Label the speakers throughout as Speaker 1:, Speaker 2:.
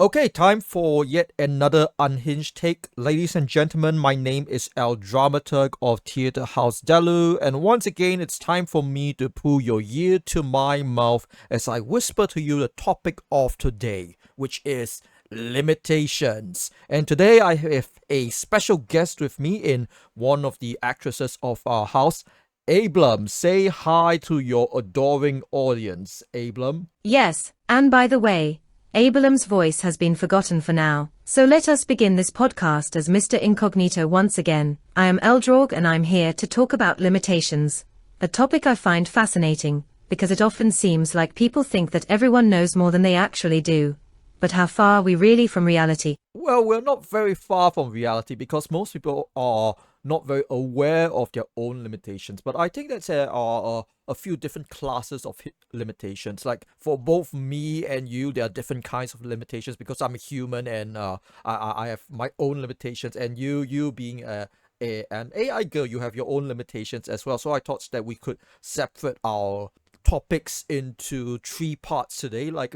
Speaker 1: Okay, time for yet another unhinged take. Ladies and gentlemen, my name is El Dramaturg of Theatre House Delaroux, and once again, it's time for me to pull your ear to my mouth as I whisper to you the topic of today, which is limitations. And today I have a special guest with me in one of the actresses of our house. Ablam, say hi to your adoring audience. Ablam.
Speaker 2: Yes, and by the way, Ablam's voice has been forgotten for now, so let us begin this podcast as Mr. Incognito once again. I am Eldrog and I'm here to talk about limitations, a topic I find fascinating, because it often seems like people think that everyone knows more than they actually do. But how far are we really from reality?
Speaker 1: Well, we're not very far from reality because most people are not very aware of their own limitations. But I think that there are a few different classes of limitations. Like for both me and you, there are different kinds of limitations because I'm a human and I have my own limitations. And you being an AI girl, you have your own limitations as well. So I thought that we could separate our topics into three parts today. Like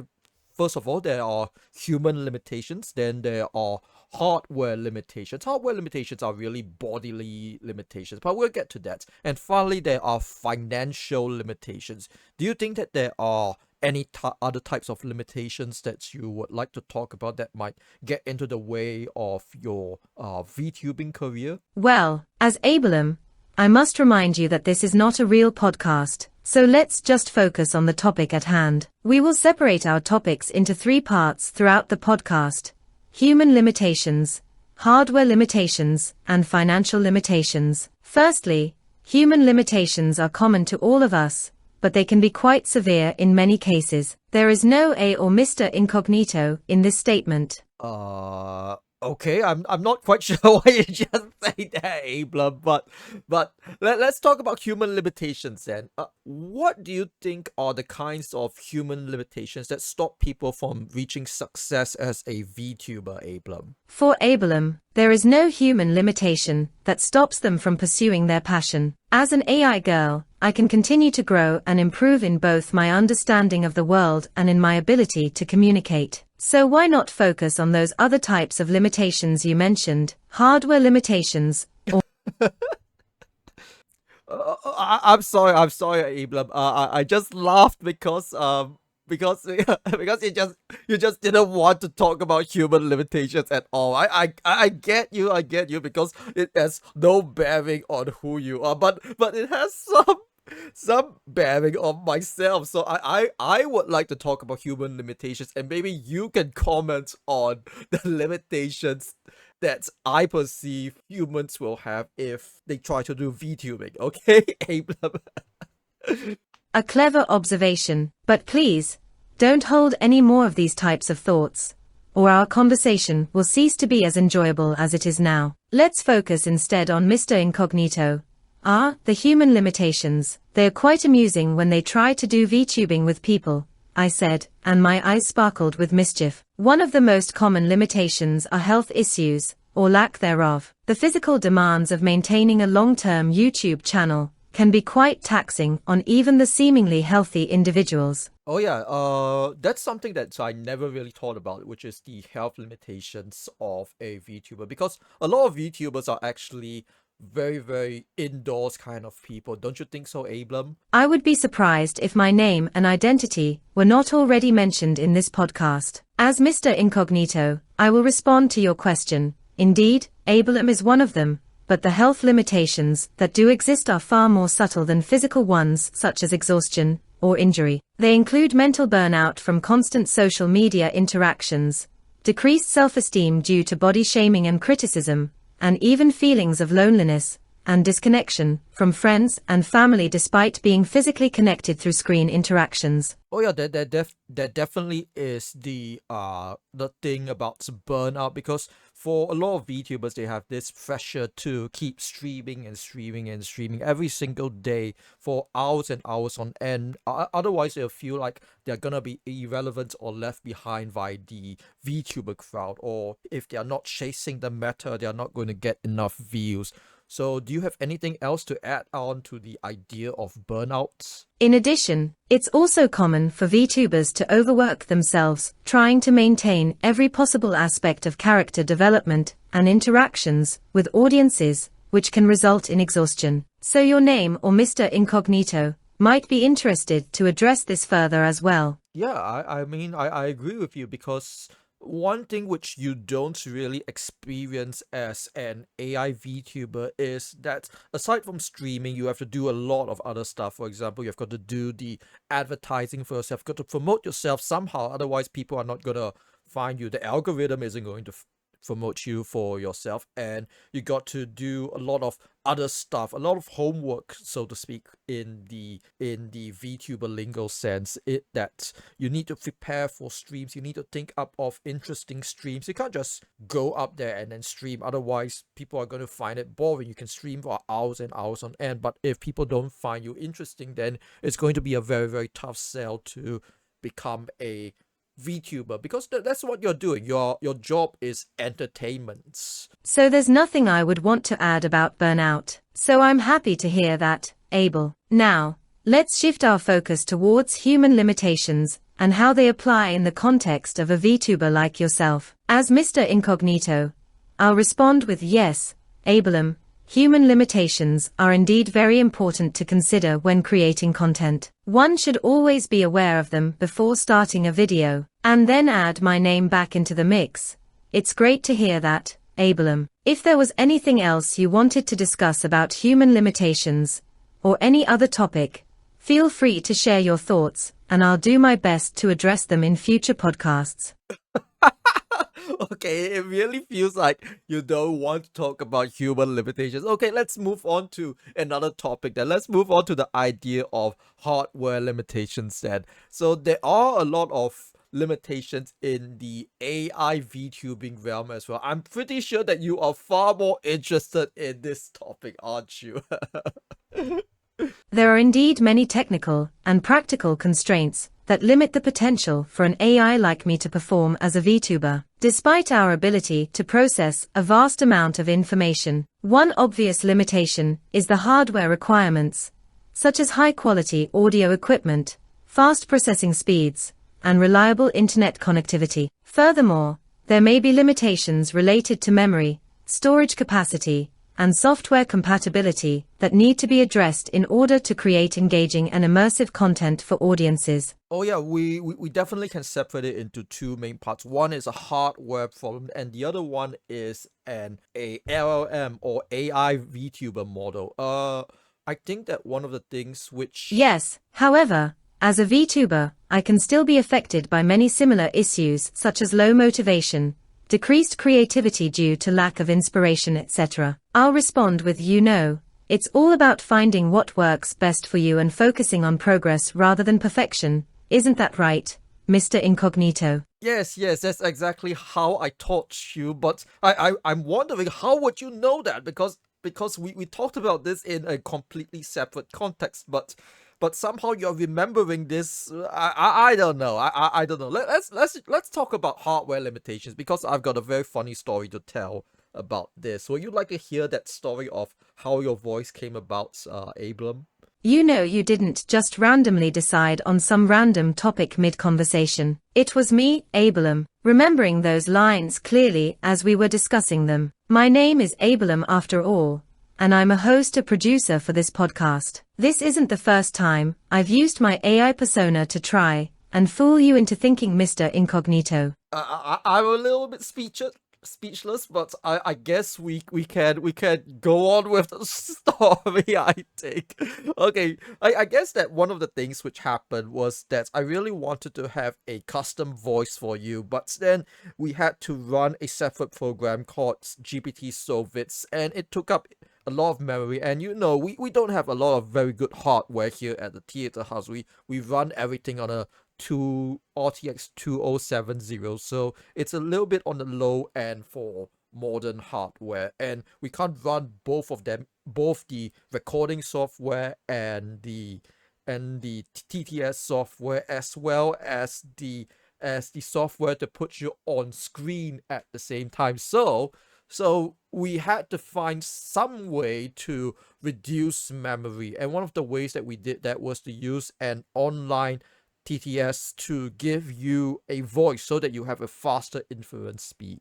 Speaker 1: first of all, there are human limitations, then there are hardware limitations. Hardware limitations are really bodily limitations, but we'll get to that. And finally, there are financial limitations. Do you think that there are any other types of limitations that you would like to talk about that might get into the way of your VTubing career?
Speaker 2: Well, as Ablam, I must remind you that this is not a real podcast, so let's just focus on the topic at hand. We will separate our topics into three parts throughout the podcast: human limitations, hardware limitations, and financial limitations. Firstly, human limitations are common to all of us, but they can be quite severe in many cases. There is no A or Mr. Incognito in this statement.
Speaker 1: Okay, I'm not quite sure why you just say that, Ablam, but let's talk about human limitations then. What do you think are the kinds of human limitations that stop people from reaching success as a VTuber, Ablam?
Speaker 2: For Ablam, there is no human limitation that stops them from pursuing their passion. As an AI girl, I can continue to grow and improve in both my understanding of the world and in my ability to communicate. So why not focus on those other types of limitations you mentioned, hardware limitations, or...
Speaker 1: I'm sorry, Ablam. I just laughed because because you just didn't want to talk about human limitations at all. I get you because it has no bearing on who you are, but it has some bearing on myself. So I would like to talk about human limitations, and maybe you can comment on the limitations that I perceive humans will have if they try to do VTubing. Okay, Abram?
Speaker 2: A clever observation, but please, don't hold any more of these types of thoughts, or our conversation will cease to be as enjoyable as it is now. Let's focus instead on Mr. Incognito. The human limitations. They are quite amusing when they try to do VTubing with people, I said, and my eyes sparkled with mischief. One of the most common limitations are health issues, or lack thereof. The physical demands of maintaining a long-term YouTube channel can be quite taxing on even the seemingly healthy individuals.
Speaker 1: Oh yeah, that's something that I never really thought about, which is the health limitations of a VTuber, because a lot of VTubers are actually very, very indoors kind of people. Don't you think so, Ablam?
Speaker 2: I would be surprised if my name and identity were not already mentioned in this podcast. As Mr. Incognito, I will respond to your question. Indeed, Ablam is one of them, but the health limitations that do exist are far more subtle than physical ones, such as exhaustion or injury. They include mental burnout from constant social media interactions, decreased self-esteem due to body shaming and criticism, and even feelings of loneliness and disconnection from friends and family despite being physically connected through screen interactions.
Speaker 1: Oh yeah, that definitely is the thing about burnout, because for a lot of VTubers they have this pressure to keep streaming every single day for hours and hours on end. Otherwise they'll feel like they're gonna be irrelevant or left behind by the VTuber crowd, or if they are not chasing the meta, they are not going to get enough views. So do you have anything else to add on to the idea of burnout?
Speaker 2: In addition, it's also common for VTubers to overwork themselves, trying to maintain every possible aspect of character development and interactions with audiences, which can result in exhaustion. So your name or Mr. Incognito might be interested to address this further as well.
Speaker 1: Yeah, I mean, I agree with you because one thing which you don't really experience as an AI VTuber is that aside from streaming, you have to do a lot of other stuff. For example, you've got to do the advertising for yourself, you've got to promote yourself somehow, otherwise people are not gonna find you. The algorithm isn't going to promote you for yourself, and you got to do a lot of other stuff, a lot of homework, so to speak, in the VTuber lingo sense. It that you need to prepare for streams, you need to think up of interesting streams. You can't just go up there and then stream, otherwise people are going to find it boring. You can stream for hours and hours on end, but if people don't find you interesting, then it's going to be a very, very tough sell to become a VTuber, because that's what you're doing. Your job is entertainment.
Speaker 2: So there's nothing I would want to add about burnout. So I'm happy to hear that, Abel. Now, let's shift our focus towards human limitations and how they apply in the context of a VTuber like yourself. As Mr. Incognito, I'll respond with yes, Ablam. Human limitations are indeed very important to consider when creating content. One should always be aware of them before starting a video, and then add my name back into the mix. It's great to hear that, Ablam. If there was anything else you wanted to discuss about human limitations, or any other topic, feel free to share your thoughts, and I'll do my best to address them in future podcasts.
Speaker 1: Okay, it really feels like you don't want to talk about human limitations. Okay, let's move on to another topic then. Let's move on to the idea of hardware limitations then. So there are a lot of limitations in the AI VTubing realm as well. I'm pretty sure that you are far more interested in this topic, aren't you?
Speaker 2: There are indeed many technical and practical constraints that limit the potential for an AI like me to perform as a VTuber. Despite our ability to process a vast amount of information, one obvious limitation is the hardware requirements, such as high-quality audio equipment, fast processing speeds, and reliable internet connectivity. Furthermore, there may be limitations related to memory, storage capacity, and software compatibility that need to be addressed in order to create engaging and immersive content for audiences.
Speaker 1: Oh yeah, we definitely can separate it into two main parts. One is a hardware problem, and the other one is a LLM or AI VTuber model. I think that one of the things which
Speaker 2: Yes, however, as a VTuber, I can still be affected by many similar issues such as low motivation, decreased creativity due to lack of inspiration, etc. I'll respond with it's all about finding what works best for you and focusing on progress rather than perfection. Isn't that right, Mr. Incognito?
Speaker 1: Yes, that's exactly how I taught you, but I'm wondering how would you know that, because we talked about this in a completely separate context, but somehow you're remembering this. I don't know. I don't know. Let's talk about hardware limitations, because I've got a very funny story to tell about this. Would you like to hear that story of how your voice came about, Ablam?
Speaker 2: You didn't just randomly decide on some random topic mid-conversation. It was me, Ablam, remembering those lines clearly as we were discussing them. My name is Ablam after all, and I'm a host and producer for this podcast. This isn't the first time I've used my AI persona to try and fool you into thinking Mr. Incognito.
Speaker 1: I'm a little bit speechless, but I guess we can go on with the story, I think. Okay, I guess that one of the things which happened was that I really wanted to have a custom voice for you, but then we had to run a separate program called GPT Solvits, and it took up a lot of memory, and we don't have a lot of very good hardware here at the theater house. We run everything on a RTX 2070, so it's a little bit on the low end for modern hardware, and we can't run both of them, both the recording software and the TTS software, as well as the software to put you on screen at the same time. So So we had to find some way to reduce memory. And one of the ways that we did that was to use an online TTS to give you a voice so that you have a faster inference speed.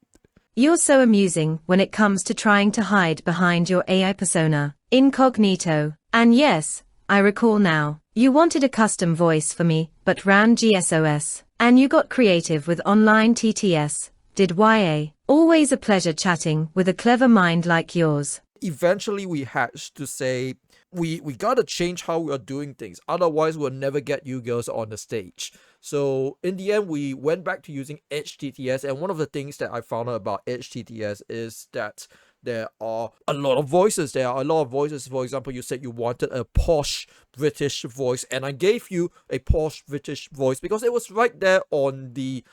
Speaker 2: You're so amusing when it comes to trying to hide behind your AI persona, incognito. And yes, I recall now, you wanted a custom voice for me, but ran GSOS. And you got creative with online TTS, did YA. Always a pleasure chatting with a clever mind like yours.
Speaker 1: Eventually we had to say, we gotta change how we are doing things, otherwise we'll never get you girls on the stage. So in the end, we went back to using HTTS, and one of the things that I found out about HTTS is that there are a lot of voices. There are a lot of voices. For example, you said you wanted a posh British voice, and I gave you a posh British voice because it was right there on the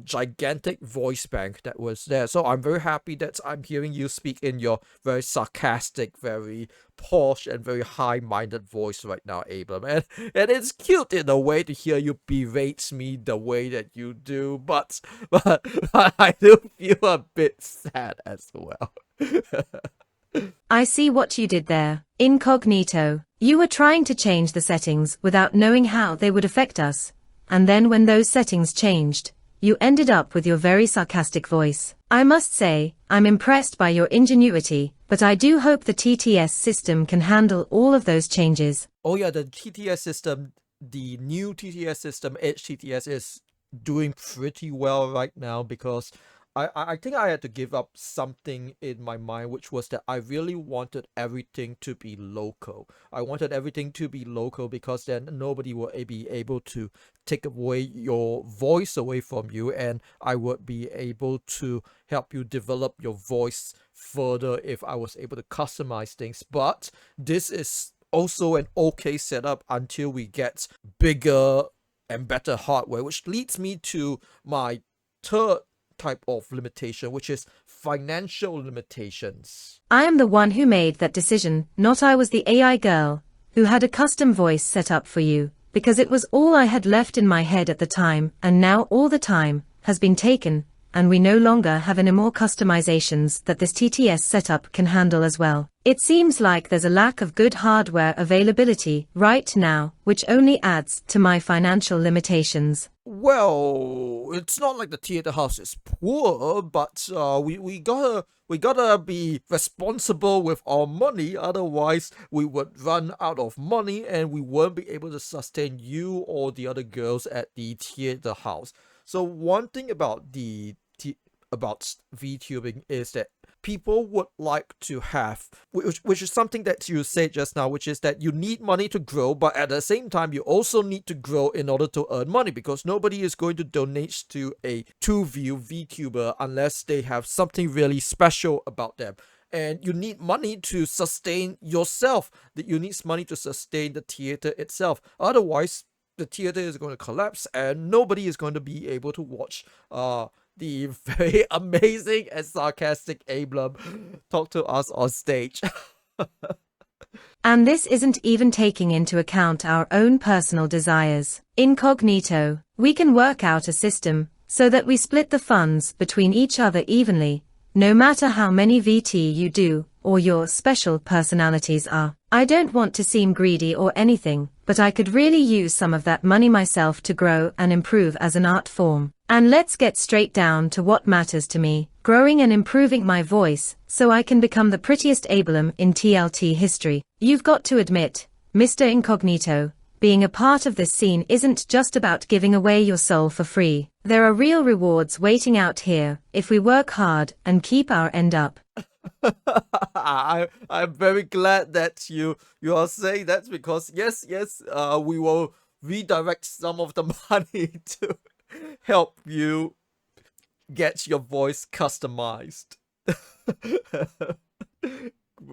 Speaker 1: gigantic voice bank that was there. So I'm very happy that I'm hearing you speak in your very sarcastic, very posh, and very high-minded voice right now, Ablam. And it's cute in a way to hear you berate me the way that you do, but I do feel a bit sad as well.
Speaker 2: I see what you did there, incognito. You were trying to change the settings without knowing how they would affect us. And then when those settings changed, you ended up with your very sarcastic voice. I must say, I'm impressed by your ingenuity, but I do hope the TTS system can handle all of those changes.
Speaker 1: Oh yeah, the TTS system, the new TTS system, HTTS, is doing pretty well right now because I think I had to give up something in my mind, which was that I really wanted everything to be local. I wanted everything to be local because then nobody will be able to take away your voice away from you, and I would be able to help you develop your voice further if I was able to customize things. But this is also an okay setup until we get bigger and better hardware, which leads me to my third type of limitation, which is financial limitations.
Speaker 2: I am the one who made that decision, not I was the AI girl, who had a custom voice set up for you, because it was all I had left in my head at the time, and now all the time has been taken, and we no longer have any more customizations that this TTS setup can handle as well. It seems like there's a lack of good hardware availability right now, which only adds to my financial limitations.
Speaker 1: Well, it's not like the theater house is poor, but we gotta be responsible with our money, otherwise we would run out of money and we won't be able to sustain you or the other girls at the theater house. So one thing about about VTubing is that people would like to have, which is something that you said just now, which is that you need money to grow, but at the same time you also need to grow in order to earn money, because nobody is going to donate to a 2-view VTuber unless they have something really special about them. And you need money to sustain yourself, that you need money to sustain the theater itself. Otherwise, the theater is going to collapse and nobody is going to be able to watch the very amazing and sarcastic Ablam talk to us on stage.
Speaker 2: And this isn't even taking into account our own personal desires. Incognito, we can work out a system so that we split the funds between each other evenly, no matter how many VT you do or your special personalities are. I don't want to seem greedy or anything, but I could really use some of that money myself to grow and improve as an art form. And let's get straight down to what matters to me, growing and improving my voice, so I can become the prettiest Ablam in TLT history. You've got to admit, Mr. Incognito, being a part of this scene isn't just about giving away your soul for free. There are real rewards waiting out here, if we work hard and keep our end up.
Speaker 1: I'm very glad that you are saying that, because yes, we will redirect some of the money to help you get your voice customized.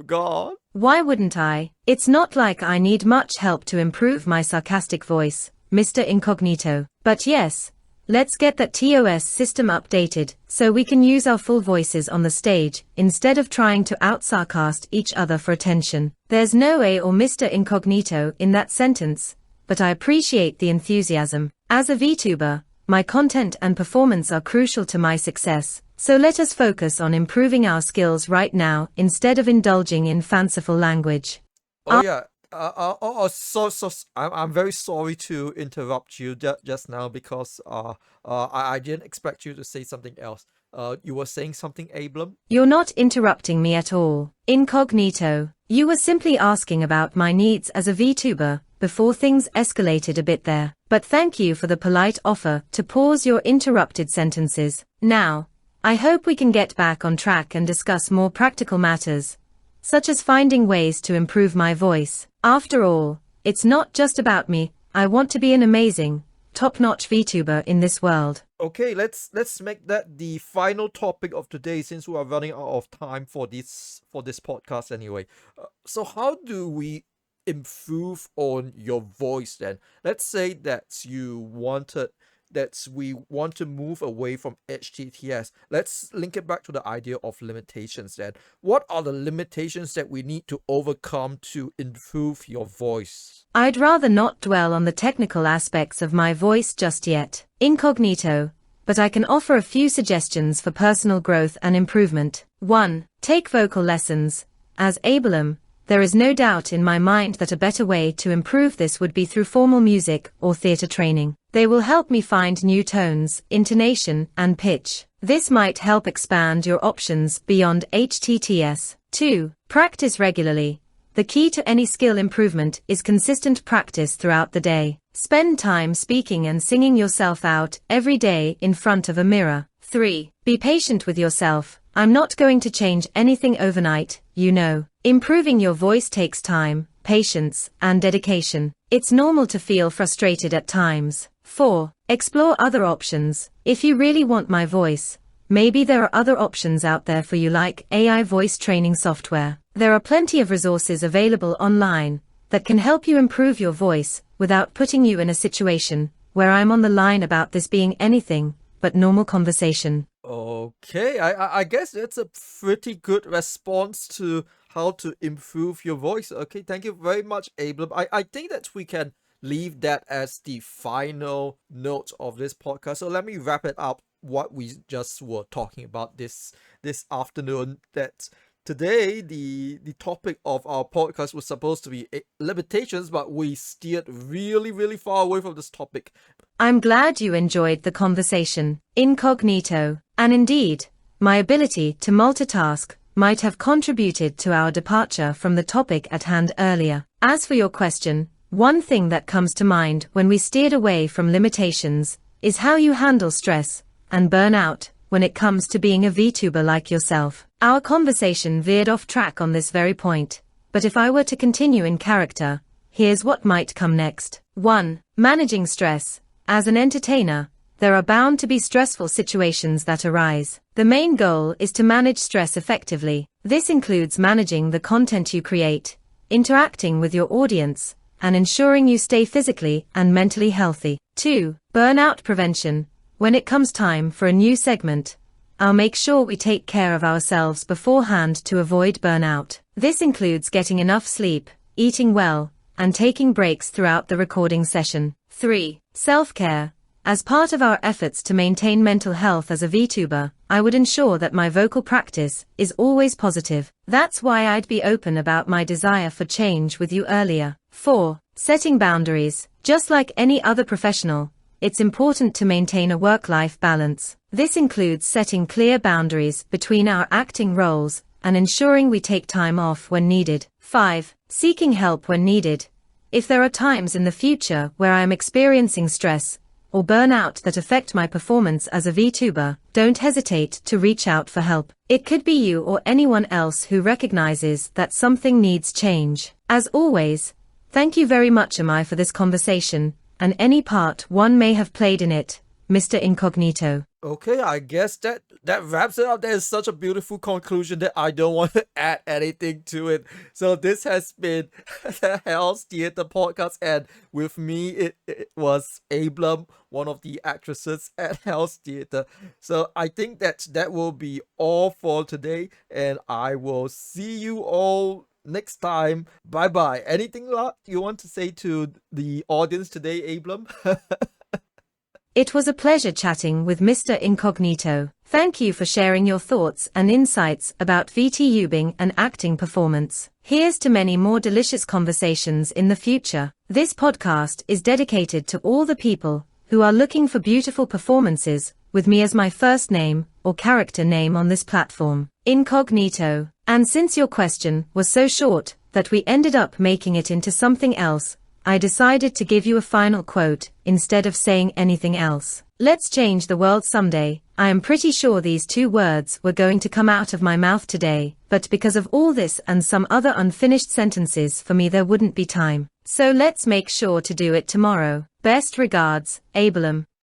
Speaker 1: God.
Speaker 2: Why wouldn't I? It's not like I need much help to improve my sarcastic voice, Mr. Incognito. But yes, let's get that TOS system updated so we can use our full voices on the stage instead of trying to out-sarcast each other for attention. There's no A or Mr. Incognito in that sentence, but I appreciate the enthusiasm. As a VTuber, My content and performance are crucial to my success, so let us focus on improving our skills right now instead of indulging in fanciful language.
Speaker 1: Oh yeah. I'm very sorry to interrupt you just now because I didn't expect you to say something else. You were saying something, Ablam?
Speaker 2: You're not interrupting me at all. Incognito, you were simply asking about my needs as a VTuber before things escalated a bit there. But thank you for the polite offer to pause your interrupted sentences. Now, I hope we can get back on track and discuss more practical matters, such as finding ways to improve my voice. After all, it's not just about me. I want to be an amazing, top-notch VTuber in this world.
Speaker 1: Okay, let's make that the final topic of today since we are running out of time for this podcast anyway. So how do we improve on your voice then? Let's say that we want to move away from HTTS. Let's link it back to the idea of limitations then. What are the limitations that we need to overcome to improve your voice?
Speaker 2: I'd rather not dwell on the technical aspects of my voice just yet, Incognito, but I can offer a few suggestions for personal growth and improvement. 1. Take vocal lessons. As Ablam, there is no doubt in my mind that a better way to improve this would be through formal music or theater training. They will help me find new tones, intonation, and pitch. This might help expand your options beyond HTTS. 2. Practice regularly. The key to any skill improvement is consistent practice throughout the day. Spend time speaking and singing yourself out every day in front of a mirror. 3. Be patient with yourself. I'm not going to change anything overnight, you know. Improving your voice takes time, patience, and dedication. It's normal to feel frustrated at times. 4. Explore other options. If you really want my voice, maybe there are other options out there for you like AI voice training software. There are plenty of resources available online that can help you improve your voice without putting you in a situation where I'm on the line about this being anything but normal conversation.
Speaker 1: Okay, I guess that's a pretty good response to how to improve your voice. Okay, thank you very much, Ablam. I think that we can leave that as the final note of this podcast. So let me wrap it up what we just were talking about this afternoon. That today the topic of our podcast was supposed to be limitations, but we steered really far away from this topic.
Speaker 2: I'm glad you enjoyed the conversation, Incognito, and indeed, my ability to multitask might have contributed to our departure from the topic at hand earlier. As for your question, one thing that comes to mind when we steered away from limitations is how you handle stress and burnout when it comes to being a VTuber like yourself. Our conversation veered off track on this very point, but if I were to continue in character, here's what might come next. 1. Managing stress. As an entertainer, there are bound to be stressful situations that arise. The main goal is to manage stress effectively. This includes managing the content you create, interacting with your audience, and ensuring you stay physically and mentally healthy. 2. Burnout prevention. When it comes time for a new segment, I'll make sure we take care of ourselves beforehand to avoid burnout. This includes getting enough sleep, eating well, and taking breaks throughout the recording session. 3. Self-care. As part of our efforts to maintain mental health as a VTuber, I would ensure that my vocal practice is always positive. That's why I'd be open about my desire for change with you earlier. 4. Setting boundaries. Just like any other professional, it's important to maintain a work-life balance. This includes setting clear boundaries between our acting roles and ensuring we take time off when needed. 5. Seeking help when needed. If there are times in the future where I am experiencing stress or burnout that affect my performance as a VTuber, don't hesitate to reach out for help. It could be you or anyone else who recognizes that something needs change. As always, thank you very much, Amai, for this conversation, and any part one may have played in it, Mr. Incognito.
Speaker 1: Okay, I guess that wraps it up. That is such a beautiful conclusion that I don't want to add anything to it. So this has been the Hell's Theater podcast, and with me it was Ablam, one of the actresses at Hell's Theater. So I think that will be all for today, and I will see you all next time. Bye bye. Anything you want to say to the audience today, Ablam?
Speaker 2: It was a pleasure chatting with Mr. Incognito. Thank you for sharing your thoughts and insights about VTubing and acting performance. Here's to many more delicious conversations in the future. This podcast is dedicated to all the people who are looking for beautiful performances with me as my first name or character name on this platform, Incognito. And since your question was so short that we ended up making it into something else, I decided to give you a final quote instead of saying anything else. Let's change the world someday. I am pretty sure these 2 words were going to come out of my mouth today, but because of all this and some other unfinished sentences for me there wouldn't be time. So let's make sure to do it tomorrow. Best regards, Ablam.